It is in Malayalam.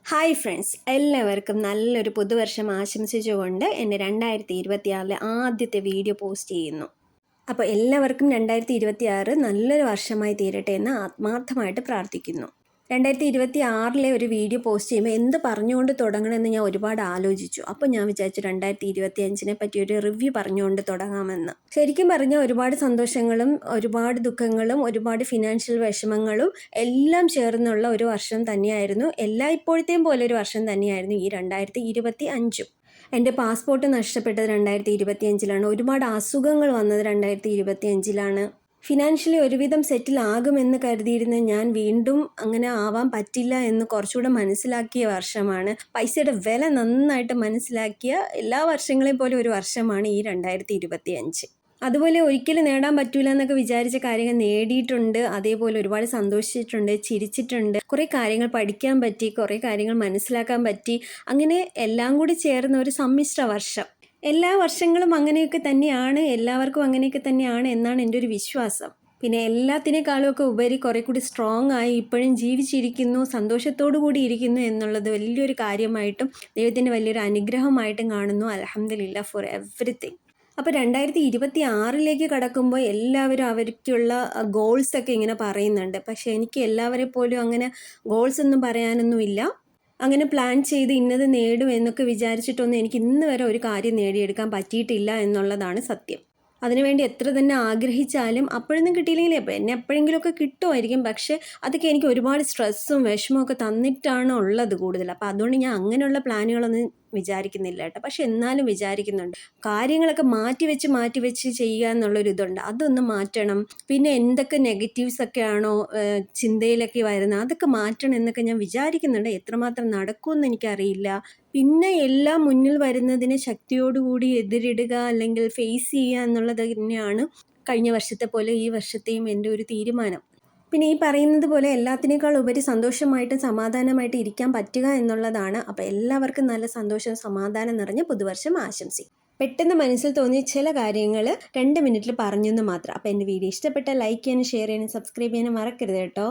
ഹായ് ഫ്രണ്ട്സ്, എല്ലാവർക്കും നല്ലൊരു പുതുവർഷം ആശംസിച്ചുകൊണ്ട് എൻ്റെ 2026 ആദ്യത്തെ വീഡിയോ പോസ്റ്റ് ചെയ്യുന്നു. അപ്പോൾ എല്ലാവർക്കും 2026 നല്ലൊരു വർഷമായി തീരട്ടെ എന്ന് ആത്മാർത്ഥമായിട്ട് പ്രാർത്ഥിക്കുന്നു. 2026 ഒരു വീഡിയോ പോസ്റ്റ് ചെയ്യുമ്പോൾ എന്ത് പറഞ്ഞുകൊണ്ട് തുടങ്ങണമെന്ന് ഞാൻ ഒരുപാട് ആലോചിച്ചു. അപ്പോൾ ഞാൻ വിചാരിച്ചു 2025 പറ്റി ഒരു റിവ്യൂ പറഞ്ഞുകൊണ്ട് തുടങ്ങാമെന്ന്. ശരിക്കും പറഞ്ഞാൽ ഒരുപാട് സന്തോഷങ്ങളും ഒരുപാട് ദുഃഖങ്ങളും ഒരുപാട് ഫിനാൻഷ്യൽ വിഷമങ്ങളും എല്ലാം ചേർന്നുള്ള ഒരു വർഷം തന്നെയായിരുന്നു. ഇപ്പോഴത്തെയും പോലെ ഒരു വർഷം തന്നെയായിരുന്നു ഈ 2025. എൻ്റെ പാസ്പോർട്ട് നഷ്ടപ്പെട്ടത് 2025 ഒരുപാട് അസുഖങ്ങൾ വന്നത് 2025. ഫിനാൻഷ്യലി ഒരുവിധം സെറ്റിൽ ആകുമെന്ന് കരുതിയിരുന്ന ഞാൻ വീണ്ടും അങ്ങനെ ആവാൻ പറ്റില്ല എന്ന് കുറച്ചുകൂടെ മനസ്സിലാക്കിയ വർഷമാണ്. പൈസയുടെ വില നന്നായിട്ട് മനസ്സിലാക്കിയ എല്ലാ വർഷങ്ങളെയും പോലെ ഒരു വർഷമാണ് ഈ 2025. അതുപോലെ ഒരിക്കലും നേടാൻ പറ്റൂല എന്നൊക്കെ വിചാരിച്ച കാര്യങ്ങൾ നേടിയിട്ടുണ്ട്. അതേപോലെ ഒരുപാട് സന്തോഷിച്ചിട്ടുണ്ട്, ചിരിച്ചിട്ടുണ്ട്, കുറേ കാര്യങ്ങൾ പഠിക്കാൻ പറ്റി, കുറേ കാര്യങ്ങൾ മനസ്സിലാക്കാൻ പറ്റി. അങ്ങനെ എല്ലാം കൂടി ചേർന്ന ഒരു സമ്മിശ്ര വർഷം. എല്ലാ വർഷങ്ങളും അങ്ങനെയൊക്കെ തന്നെയാണ്, എല്ലാവർക്കും അങ്ങനെയൊക്കെ തന്നെയാണ് എന്നാണ് എൻ്റെ ഒരു വിശ്വാസം. പിന്നെ എല്ലാത്തിനേക്കാളുമൊക്കെ ഉപരി കുറേ കൂടി സ്ട്രോങ് ആയി ഇപ്പോഴും ജീവിച്ചിരിക്കുന്നു, സന്തോഷത്തോടു കൂടി ഇരിക്കുന്നു എന്നുള്ളത് വലിയൊരു കാര്യമായിട്ടും ദൈവത്തിൻ്റെ വലിയൊരു അനുഗ്രഹമായിട്ടും കാണുന്നു. അൽഹംദുലില്ലാഹ് ഫോർ എവറിത്തിങ്. അപ്പോൾ 2026 കടക്കുമ്പോൾ എല്ലാവരും അവർക്കുള്ള ഗോൾസൊക്കെ ഇങ്ങനെ പറയുന്നുണ്ട്. പക്ഷേ എനിക്ക് എല്ലാവരെ പോലും അങ്ങനെ ഗോൾസ് ഒന്നും പറയാനൊന്നുമില്ല. അങ്ങനെ പ്ലാൻ ചെയ്ത് ഇന്നത് നേടും എന്നൊക്കെ വിചാരിച്ചിട്ടൊന്നും എനിക്ക് ഇന്ന് വരെ ഒരു കാര്യം നേടിയെടുക്കാൻ പറ്റിയിട്ടില്ല എന്നുള്ളതാണ് സത്യം. അതിനുവേണ്ടി എത്ര തന്നെ ആഗ്രഹിച്ചാലും അപ്പോഴൊന്നും കിട്ടിയില്ലെങ്കിൽ എന്നെ എപ്പോഴെങ്കിലുമൊക്കെ കിട്ടുമായിരിക്കും. പക്ഷേ അതൊക്കെ എനിക്ക് ഒരുപാട് സ്ട്രെസ്സും വിഷമവും ഒക്കെ തന്നിട്ടാണ് ഉള്ളത് കൂടുതൽ. അപ്പോൾ അതുകൊണ്ട് ഞാൻ അങ്ങനെയുള്ള പ്ലാനുകളൊന്നും വിചാരിക്കുന്നില്ല കേട്ടോ. പക്ഷെ എന്നാലും വിചാരിക്കുന്നുണ്ട്, കാര്യങ്ങളൊക്കെ മാറ്റി വെച്ച് ചെയ്യുക എന്നുള്ളൊരിതുണ്ട്, അതൊന്ന് മാറ്റണം. പിന്നെ എന്തൊക്കെ നെഗറ്റീവ്സ് ഒക്കെ ആണോ ചിന്തയിലൊക്കെ വരുന്നത് അതൊക്കെ മാറ്റണം എന്നൊക്കെ ഞാൻ വിചാരിക്കുന്നുണ്ട്. എത്രമാത്രം നടക്കുമെന്ന് എനിക്കറിയില്ല. പിന്നെ എല്ലാം മുന്നിൽ വരുന്നതിനെ ശക്തിയോടുകൂടി എതിരിടുക അല്ലെങ്കിൽ ഫേസ് ചെയ്യുക എന്നുള്ളത് തന്നെയാണ് കഴിഞ്ഞ വർഷത്തെ പോലെ ഈ വർഷത്തെയും എൻ്റെ ഒരു തീരുമാനം. പിന്നെ ഈ പറയുന്നത് പോലെ എല്ലാത്തിനേക്കാൾ ഉപരി സന്തോഷമായിട്ടും സമാധാനമായിട്ട് ഇരിക്കാൻ പറ്റുക എന്നുള്ളതാണ്. അപ്പോൾ എല്ലാവർക്കും നല്ല സന്തോഷം സമാധാനം നിറഞ്ഞ പുതുവർഷം ആശംസിക്കും. പെട്ടെന്ന് മനസ്സിൽ തോന്നിയ ചില കാര്യങ്ങൾ 2 മിനിറ്റിൽ പറഞ്ഞെന്ന് മാത്രം. അപ്പോൾ എൻ്റെ വീഡിയോ ഇഷ്ടപ്പെട്ടാൽ ലൈക്ക് ചെയ്യാനും ഷെയർ ചെയ്യാനും സബ്സ്ക്രൈബ് ചെയ്യാനും മറക്കരുത് കേട്ടോ.